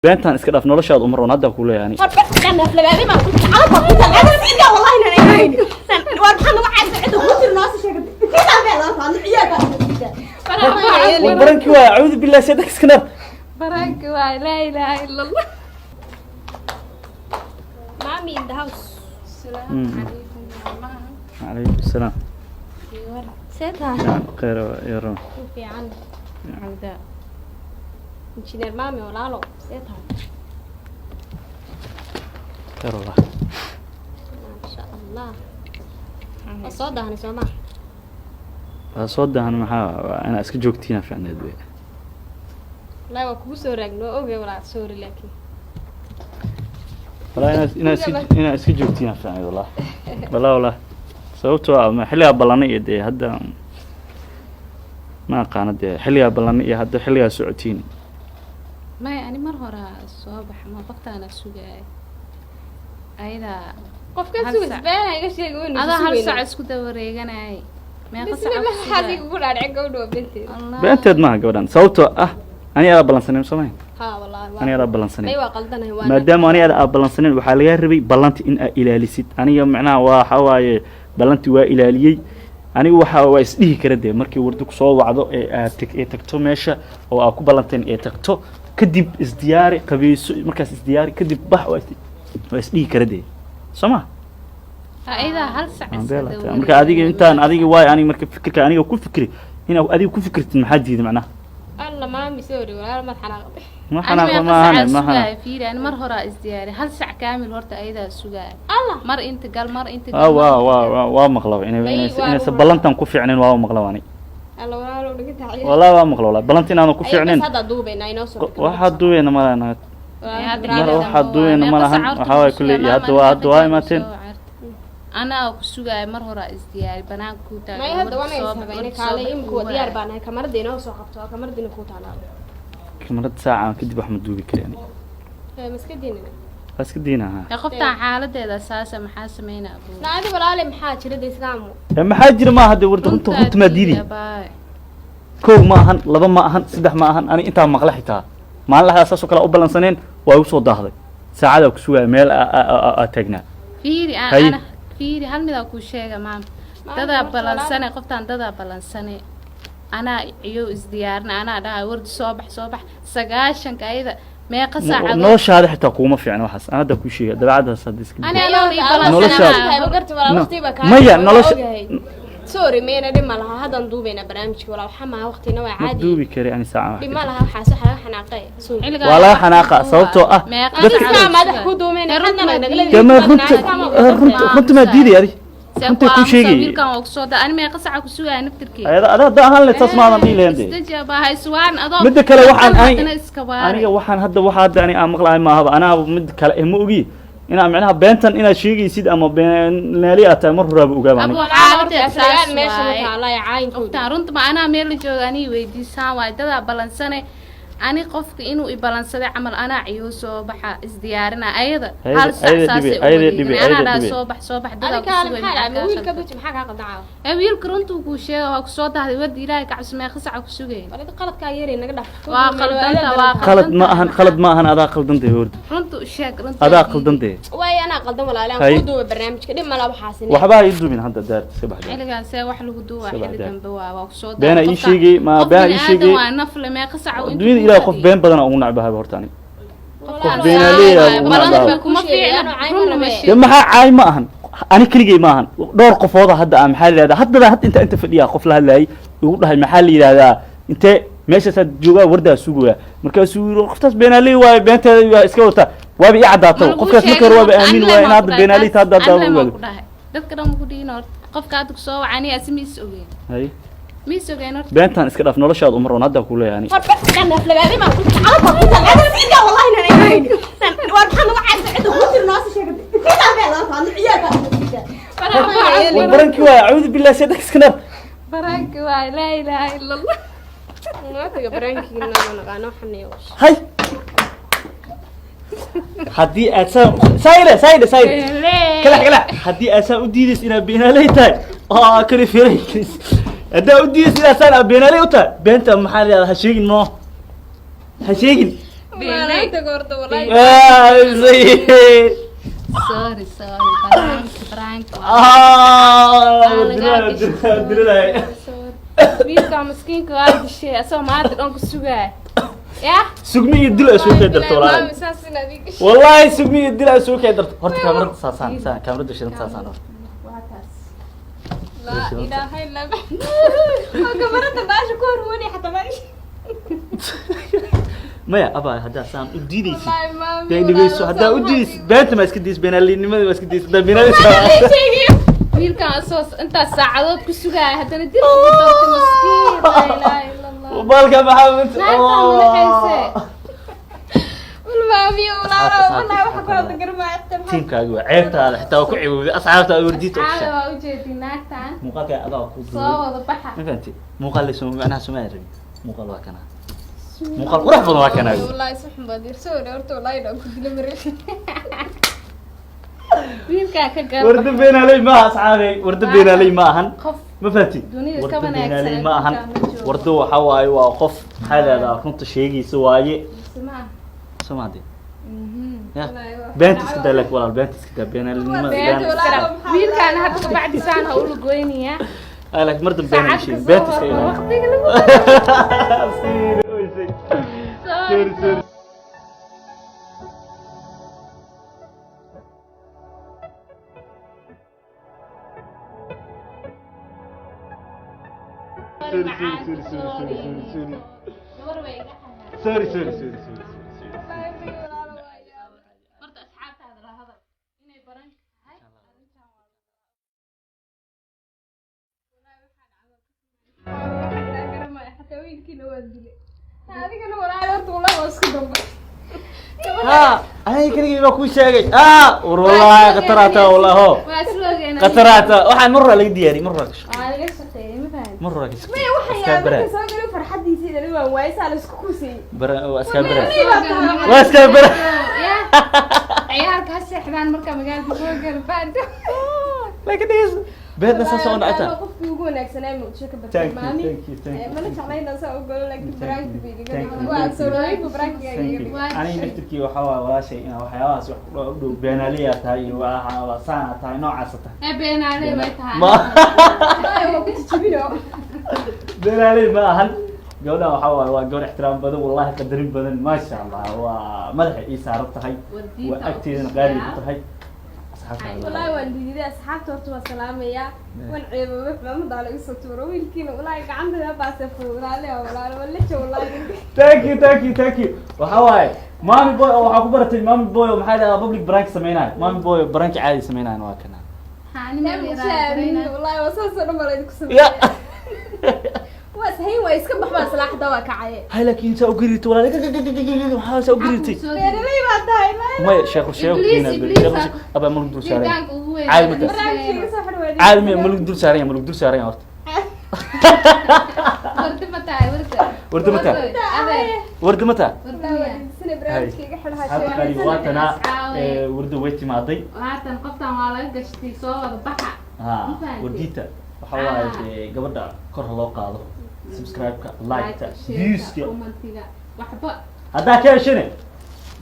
بنتان اسك داف نولشاد عمر ون هدا كوله يعني أنا أفلقاني ما كنت عارفة كنت أنا سيدا والله إنه نعين وأنا واحد عنده كنت الناس شكل كذا بيلا فان عياك والبرنكي واي أعوذ بالله سيدك اسكنر برنكي واي لا إله إلا الله مامي in the house السلام عليكم يا ماما عليكم السلام سيدها خير يا رب في عن عند انجينير مامي ولا له سيدها خير والله ما شاء الله الصوت ده سمع صوت أنا محا أنا اسك جوكتينا في عند البيت لا وكو سورغنو اوغي ولا سوري لكن والله أنا اسك جوكتينا في عند والله والله sababtoo ma xilliga ballanay ee hadda ma qaanade xilliga ballanay ee hadda xilliga socotiin ما يعني مر هرا الصباح ما بقتنا سوقاي أيدا قف كان سوق بان ايغا شيغو انه هذا هل ساعة اسكو دوريغاناي ما بس ما حد يقول على عقود بنتي بنتد ما gabadhan sababtoo ani ala ballansanay Soomaaliya ها والله ani ala ballansanay ايوه قلدنا هو maadaama ani ala ballansanay waxa laga rabay ballanti in ay ilaalisid aniga macnaha waxa waaye ballanti waa ilaaliyay anigu waxa waa isdhihi kara de markii wardu ku soo wacdo ee tagto meesha oo aad ku ballanteen ee tagto kadib isdiyaari qabiiso markaas isdiyaari kadib bax waa isdhihi kara de Soomaa أيدا هل ساعة marka adiga intaan adiga waay aniga marka fikirka aniga ku fikri in adiga ku fikirtid maxaa diiday macnaha الله ما مسوري ولا ما حناق ما حنا ما فيري أنا مر هرا إزدياري هل ساعة كامل ورت أيدا سوقاي الله مر أنت قال مر أنت قال waa maqlaw inay ballantan ku fiicneen waa maqlaw ani الله ولا لو دغت عيال والله waa maqlaw la ballantin aan ku fiicneen هذا دوبينا inoo soo waxa duweena ma lahayn waxa duweena ma lahayn waxa way kulli hadda waa imaateen أنا كسوقاي مر هرا إزدياري بنان كوتا ما هذا وانا يسبعين كالي إمكو ديار بانه كمرد inoo soo qabto كمرد inuu ku taalaado kamarad saaca kadib wax ma duubi kareen maskadiina iska diinaha قفتها حالتها أساسا محاسمين أبو naadi walaale maxaa jira islaamo maxaa jira ma hadda warda runta ma diidi koow ma ahan laba ma ahan saddex ma ahan ani inta maqla xitaa maalinlaha asaas oo kala u balansaneen waa u soo daahday saacada ku sugaa meel taagnaa fiiri hal mid ku sheega maam dada balansanay qoftaan dada balansanay ana iyo isdiyaarna ana dhahay wardi soo bax 9 ayda meeqa saacado noo shaada xitaa kuma fiicna waxaas ana hadda ku sheega dabacadaas hadda iska ana balansanay garta wala waqtiba ka maya nolosha sorry meena dhima laha hadan duubeyna barnaamijka wala waxa ma waqtina waa caadi duubi kare ani saaca dhima laha waxa sax laga xanaaqay wala xanaaqa sababtoo dadka madax ku duumeyna hadana nagala kama runta ma diiday adi runta ku sheegay wiilkan oo soo da ani meeqa saaca ku sugaa naftirkii ada ahaan la tasmaadan dhiileende istajaba hayswaan adoo mid kale waxaan aniga waxaan hadda ani aan maqlaay ma ahaba ana mid kale ma ogi ina macnaha beentan ina sheegaysid ama beenaali ataa mar horaaba ogaabaan abu xaalada sagaan meesha taala ay caynku runta ma ana meel joogaani weydiisaan waa dada balansanay ani qofka inuu i balansaday amal ana ciyo soo baxa isdiyaarina ayada hal saacsaasi ana soo bax dada ku sugay wiilka bit maxaa ka qadacaa wiilka runtu ku sheego waa ku soo dahday wad ilaahay ka cabsmay khasaca ku sugay wala qaladka yaray naga dhaf waa qalad ma ahan adaa qaldanday horta runtu sheeg runtu adaa qaldanday way ana qaldan walaalaan ku duuba barnaamijka dhib ma laba xaasin waxba ay duubin hadda daar iska baxday xiligaas wax lagu duuba xilli dambe waa ku soo dahday beena ii sheegay ma beena ii sheegay waa nafle mee khasaca إلى قف بين بدنا أقول نعبها بهرتاني قف بين ليه لما عاي ما هن أنا كل جي ما هن دور قفوضة هذا محل هذا هذا أنت في اليا قف لها لاي يقول له المحل هذا أنت ماشي تجوا وردة سوقها مركز سوق قفتاس بين ليه وبين إسكوتا وابي عداته قفتاس مكر وابي أمين وين هذا بين ليه هذا ذكر مقولين قف كاتك سو عني اسمي سوقين هاي ميسوغين بنتان اسك داف نولشاد عمر ون هدا كوله يعني انا افلقاني ما كنت عارفه كنت انا سيدا والله انه نعين وارحنا واحد عنده كنت الناس شكل كذا بيلا فان عياك والبرنكي واي اعوذ بالله سيدك اسكنر برنكي واي لا اله الا الله ما تبغى برنكي انه نقانو حنيوش هاي haddii aad sayda kala haddii aad saa u diidays inaad beenaaley tahay oo kala firay haddaa u diidays inaad saan beenaaley u tahay beenta maxaa la ha sheegin no ha sheegin Beenay. gordo wallahi Sorry, prank. Wiilka miskiinka waa dishay asoo maanta dhan ku sugaay. Yah? sugmi iyo dil ay soo kay darto walaal wallahi sugmi iyo dil ay soo kay darto horta kaamirada saasaan kaamirada shidan saasaan لا إله إلا الله كبرت باش كور وني حتى ما maya aba hadda saan u diidaysid والله ما day dhigayso hadda u diidaysid beenta ma iska diis beenaalinimada ma iska diis hadda beenaalaysa wiilkan asoo intaas saacadood ku sugaay haddana dil ugu dartay miskiin la ilaaha illa allah balka maxamed والله في والله والله وحكوا تقربا tiimkaaga waa ceebtaada xitaa waa ku ciwowday asxaabtaada wardiita u caada gashay waa u jeedin naagtan muuqaalka adaa ku soo wada baxa ma fahanti muuqaal leeso macnaha Soomaali rabi muuqaal waa kana muuqaal qurux badan waa kana والله صح بدير سوري horta والله inaa ku dilo mareey wiilkan ka gaar warda beenaalay ma aha asxaabay warda beenaalay ma ahan qof ma fahanti dunida warda ka wanaagsan beenaalay ma ahan wiilkaan ma joogo. warda waxa waaye waa qof xaalada runta sheegaysa waaye Samaha. Soomaali Mhm. ya beenta iska daa lak walaal beenta iska daa beenaalinimada Beenta walaal. wiilkan hadda ka bacdi saan ha u lugoynaya lak mar dambe beenaalinimada saacad sheeg beenta iska ka soo ilaali waqtiga lagu sorry sorry sorry sorry sorry horta asxaabtaada la hadal inay baran tahay حتى ويلكينا وادلي هذيك انا وراي horta والله waa isku dambe ها أنا كذي ما كل شيء والله قطراتها والله هو waa isloogeen قطراتها واحد مرة لي دياري مرة waa laga shaqeeyay ma fahanti مرة ما waxay markay soo galay farxadiisa inay waa waaysa la isku kusay برا واسكابرا waa واسكابرا ciyaalka ha seexdaan marka magaalada soo gal fahanti لكن ايش بهذا ساسون عتا qofkii ugu wanaagsanaa ma usoo ka Thank you, badmaami thank you, thank you. mana jeclayna soo ogolo laakiin Thank you, brank thank you, waa thank soo you. rooyay brank Thank you. أنا نفتكي وحوا ولا شيء أنا وحياة سو بينالية تاي وسانة تاي نوع عصته beenaaley way tahay ما waa ku jibino بينالية ما هن جونا وحوا وجون احترام بدن والله قدرين بدن ما شاء الله ومدح إيسارة هاي وأكتر غالي هاي والله waan diiday asxaabta horta waa salaamaya waan ceebay fahmo daal isu tuuro wiilkiina wallahi gacanta baasay fuulaale wallahi wala jawlaay thank you وحواي مامي بوي أو حكوا برتي مامي بوي ومحل public برانك سميناه مامي بوي برانك عادي سميناه نواكنا haani ma yiraahdo wallahi waa soo soo dhamaalay ku sameeyay يا waa sahay waa iska baxbaa salaaxda waa kacay هاي لكن أنت أقريت ولا لك حاس أقريتي beeralay baa tahay ما شيخ الشيخ هنا إبليس. أبى ملك دول سارين wiilkan ugu weyn عادي متى؟ barnaamijkiga soo xirwaday عالمي ملك دول سارين ملك دول سارين أرت wardi ma tahay ورد متى؟ adeer ورد متى؟ sina barnaamijkiga xirhaa هذا sheegay قريب واتنا ورد ويتي ماضي haatan qoftan waa laga gashtay soo wada baxa ها ورديتا وحواي قبل كره لو قاضو سبسكرايب لايك فيوز commentiga waxba هذا كيف شنو؟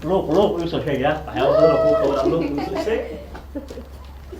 لوق يوصل شيء يا حيوان لوق يوصل شيء